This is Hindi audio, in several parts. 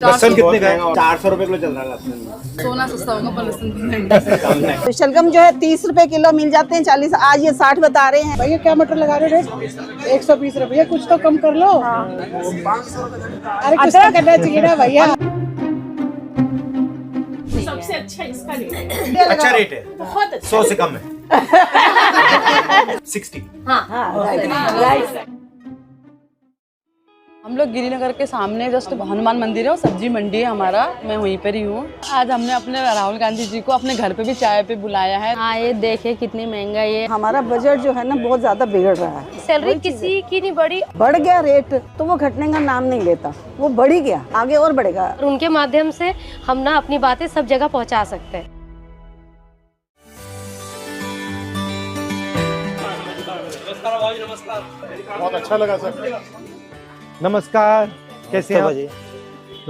लहसुन कितने का है? 400 रुपए किलो चल रहा है लहसुन। सोना सस्ता होगा पर लहसुन तो शलगम जो है 30 रुपए किलो मिल जाते हैं, 40 आज ये 60 बता रहे हैं। भैया क्या मटर लगा रहे हो रेट? 120 रुपये। कुछ तो कम कर लो। अरे कुछ तो करना चाहिए ना भैया। सबसे अच्छा इसका रेट अच्छा रेट है, बहुत अच्छा। 100 से कम है 60। हम लोग गिरिनगर के सामने जस्ट हनुमान मंदिर है और सब्जी मंडी है हमारा, मैं वहीं पर ही हूँ। आज हमने अपने राहुल गांधी जी को अपने घर पे भी चाय पे बुलाया है। हाँ, ये देखे कितनी महंगाई है। हमारा बजट जो है ना बहुत ज्यादा बिगड़ रहा है। सैलरी किसी की नहीं बढ़ी, बढ़ गया रेट तो वो घटने का नाम नहीं लेता, वो बढ़ ही गया, आगे और बढ़ेगा। और उनके माध्यम से हम ना अपनी बातें सब जगह पहुंचा सकते हैं। बहुत अच्छा लगा सर। नमस्कार, कैसे हैं आप?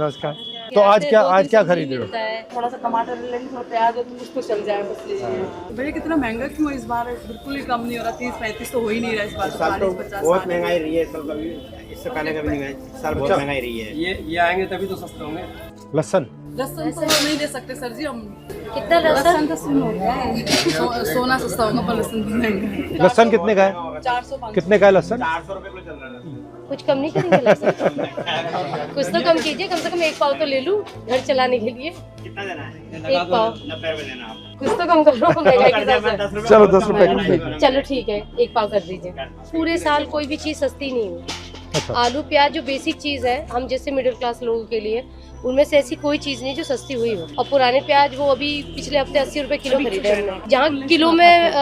नमस्कार। तो आज क्या खरीद रहे हो? थोड़ा सा टमाटर ले लेंगे, थोड़ा प्याज है तो कुछ तो चल जाए बस ले लीजिए। भैया कितना महंगा क्यों है इस बार? बिल्कुल ही कम नहीं हो रहा, 30-35 तो हो ही नहीं रहा इस बार। साल तो 40-50 बहुत महंगाई रही है इस साल, कभी इससे पहले कभी नहीं महंगाई, इस साल बहुत महंगाई रही है। ये आएंगे तभी तो सस्ते होंगे। लहसन लहसुन तो हम नहीं दे सकते सर जी, हम कितना लहसुन? तो सुन हो गया है। सोना सस्ता होगा पर लहसुन भी महंगा है। लहसन कितने का है? 400-500 कितने का है लहसन? 400 रुपए किलो चल रहा है लहसुन। कुछ कम नहीं करेंगे लहसुन? कुछ तो कम कीजिए, कम से कम एक पाव तो ले लूं घर चलाने के लिए। कितना देना है? एक पाव 90 रुपए देना आपको। कुछ तो कम करो महंगाई के हिसाब से। 10 रुपए चलो 10 रुपए। चलो ठीक है, एक पाव कर दीजिए। पूरे साल कोई भी चीज सस्ती नहीं हुई। अच्छा। आलू प्याज जो बेसिक चीज है हम जैसे मिडिल क्लास लोगों के लिए, उनमें से ऐसी कोई चीज नहीं जो सस्ती हुई हो। और पुराने प्याज वो अभी पिछले हफ्ते 80 रुपए किलो खरीदे हमने। जहाँ किलो में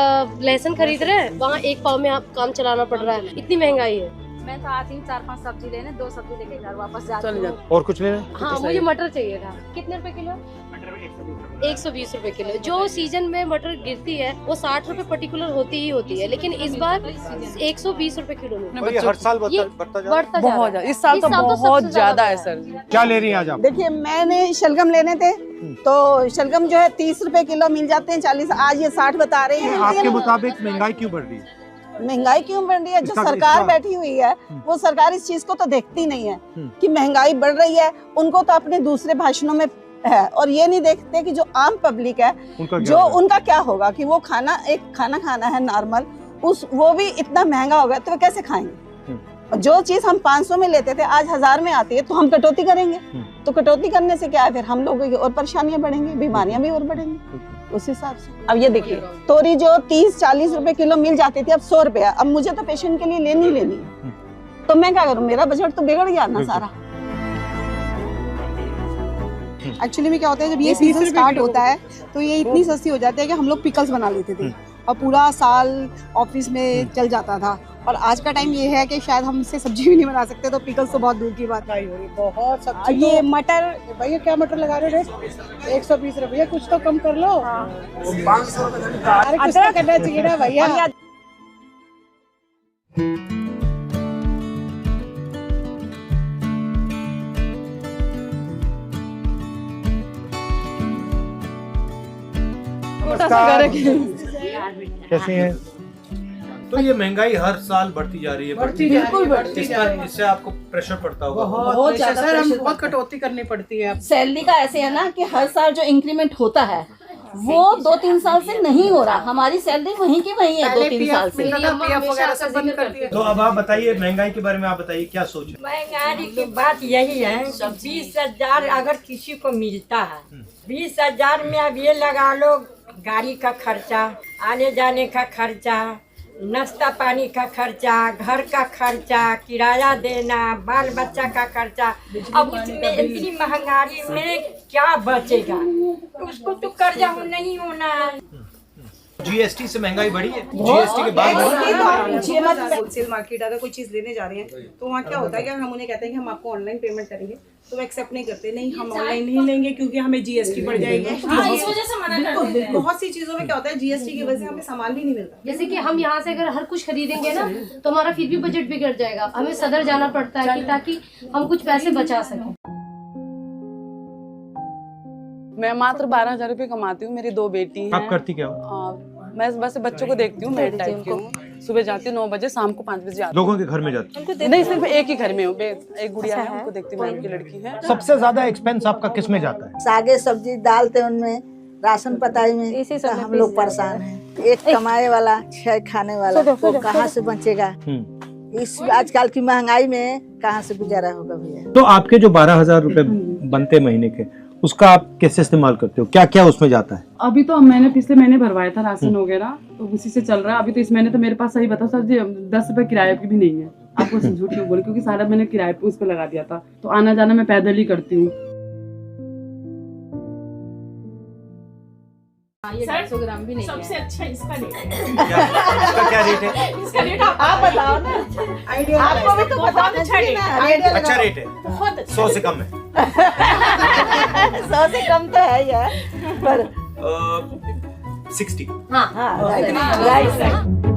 लहसुन खरीद रहे हैं वहाँ एक पाव में आप काम चलाना पड़ रहा है, इतनी महंगाई है। मैं तो आती हूँ 4-5 सब्जी लेने, 2 सब्जी लेके घर वापस जाती हूँ। और कुछ लेना? हाँ, मुझे मटर चाहिए था। कितने रुपए किलो? 120 रुपए किलो। जो सीजन में मटर गिरती है वो 60 रुपए पर्टिकुलर होती ही होती है, लेकिन इस बार 120 रुपए किलो में और ये हर साल ये बढ़ता जा रहा है। बढ़ता जा रहा बहुत है। ज्यादा, इस साल तो बहुत सबसे ज्यादा है सर जी। क्या ले रही हैं आज आप? देखिए मैंने शलगम लेने थे तो शलगम जो है 30 रुपए किलो मिल जाते हैं, 40 आज ये 60 बता रहे हैं। आपके मुताबिक महंगाई क्यों बढ़ रही है? महंगाई क्यों बढ़ रही है? जो इसका- सरकार इसका- बैठी हुई है वो सरकार इस चीज को तो देखती नहीं है कि महंगाई बढ़ रही है। उनको तो अपने दूसरे भाषणों में है और ये नहीं देखते कि जो आम पब्लिक है उनका क्या होगा कि वो खाना खाना है नॉर्मल, वो भी इतना महंगा हो गया तो वो कैसे खाएंगे? और जो चीज हम 500 में लेते थे आज 1000 में आती है तो हम कटौती करेंगे। तो कटौती करने से क्या है, फिर हम लोगों की और परेशानियां बढ़ेंगी, बीमारियां भी और बढ़ेंगी उस हिसाब से। अब ये देखिए तोरी जो 30-40 रुपए किलो मिल जाती थी अब 100 रुपए। अब मुझे तो पेशेंट के लिए लेनी है तो मैं क्या करूँ? मेरा बजट तो बिगड़ गया ना सारा। एक्चुअली में क्या होता है जब ये सीजन स्टार्ट होता है तो ये इतनी सस्ती हो जाती है कि हम लोग पिकल्स बना लेते थे और पूरा साल ऑफिस में चल जाता था। और आज का टाइम ये है कि शायद हम इससे सब्जी भी नहीं बना सकते तो पिकल्स तो बहुत दूर की बात है। बहुत सब्जी। ये मटर भैया क्या मटर लगा रहे हो रेट? 120 रुपये। कुछ तो कम कर लो। अरे कुछ तो करना चाहिए ना भैया। नमस्कार, कैसी हैं? तो ये महंगाई हर साल बढ़ती जा रही है, बिल्कुल बढ़ती जा रही है। इससे आपको प्रेशर पड़ता होगा। बहुत ज्यादा सर, हम बहुत कटौती करनी पड़ती है। सैलरी का ऐसे है ना कि हर साल जो इंक्रीमेंट होता है वो 2-3 साल से नहीं हो रहा। हमारी सैलरी वहीं की वहीं है 2-3 साल से। PF वगैरह सब बंद कर दिया। तो अब आप बताइए महंगाई के बारे में, आप बताइए क्या सोच है? महंगाई की बात यही है, 20,000 अगर किसी को मिलता है, 20,000 में अब ये लगा लो गाड़ी का खर्चा, आने जाने का खर्चा, नाश्ता पानी का खर्चा, घर का खर्चा, किराया देना, बाल बच्चा का खर्चा। अब उसमें इतनी महंगाई में क्या बचेगा? तो उसको तो कर्जा नहीं होना है। जीएसटी से महंगाई बढ़ी है? जीएसटी के बाद होलसेल मार्केट अगर कोई चीज लेने जा रहे हैं तो वहाँ क्या होता है कि हम उन्हें कहते हैं कि हम आपको ऑनलाइन पेमेंट करेंगे तो वो एक्सेप्ट नहीं करते। नहीं, हम ऑनलाइन नहीं लेंगे क्योंकि हमें जीएसटी पड़ जाएगी। इस वजह से मना करते हैं। बहुत सी चीजों में क्या होता है जीएसटी की वजह से हमें सामान भी नहीं मिलता। जैसे कि हम यहाँ से अगर हर कुछ खरीदेंगे ना तो हमारा फिर भी बजट बिगड़ जाएगा। हमें सदर जाना पड़ता है कि ताकि हम कुछ पैसे बचा सकें। मैं मात्र 12,000 रुपये कमाती हूँ, मेरी 2 बेटी हैं। आप करती क्या हो? मैं बस बच्चों को देखती हूँ, मेड टाइप की हूँ। सुबह जाती हूँ 9 बजे, शाम को 5 बजे आती लोगों के घर में जाती हूँ। नहीं, सिर्फ एक ही घर में हूँ, एक गुड़िया है, उनको देखती हूँ, उनकी लड़की है। सबसे ज्यादा एक्सपेंस आपका किस में जाता है? सागे सब्जी डालते उनमें, राशन पताई में, तो हम लोग परेशान हैं। एक कमाए वाला 6 खाने वाला, वो कहाँ से बचेगा? इस आजकल की महंगाई में कहाँ से गुजारा होगा भैया? तो आपके जो 12,000 रुपए बनते महीने के, उसका आप कैसे इस्तेमाल करते हो? क्या क्या उसमें जाता है? अभी तो मैंने पिछले महीने भरवाया था राशन वगैरह, तो उसी से चल रहा है। अभी तो इस महीने तो मेरे पास, सही बताओ सर जी, 10 रुपए किराए की भी नहीं है। आपको झूठ क्यों बोले, क्योंकि सारा मैंने किराए पे उस पर लगा दिया था, तो आना जाना मैं पैदल ही करती हूँ। 150 ग्राम भी नहीं सबसे अच्छा इसका रेट है। इसका क्या रेट है? इसका रेट आप बताओ ना, आइडिया आपको भी तो बताना चाहिए ना। अच्छा रेट है, बहुत 100 से कम है। 100 से कम तो है यार, पर 60। हाँ, राइट।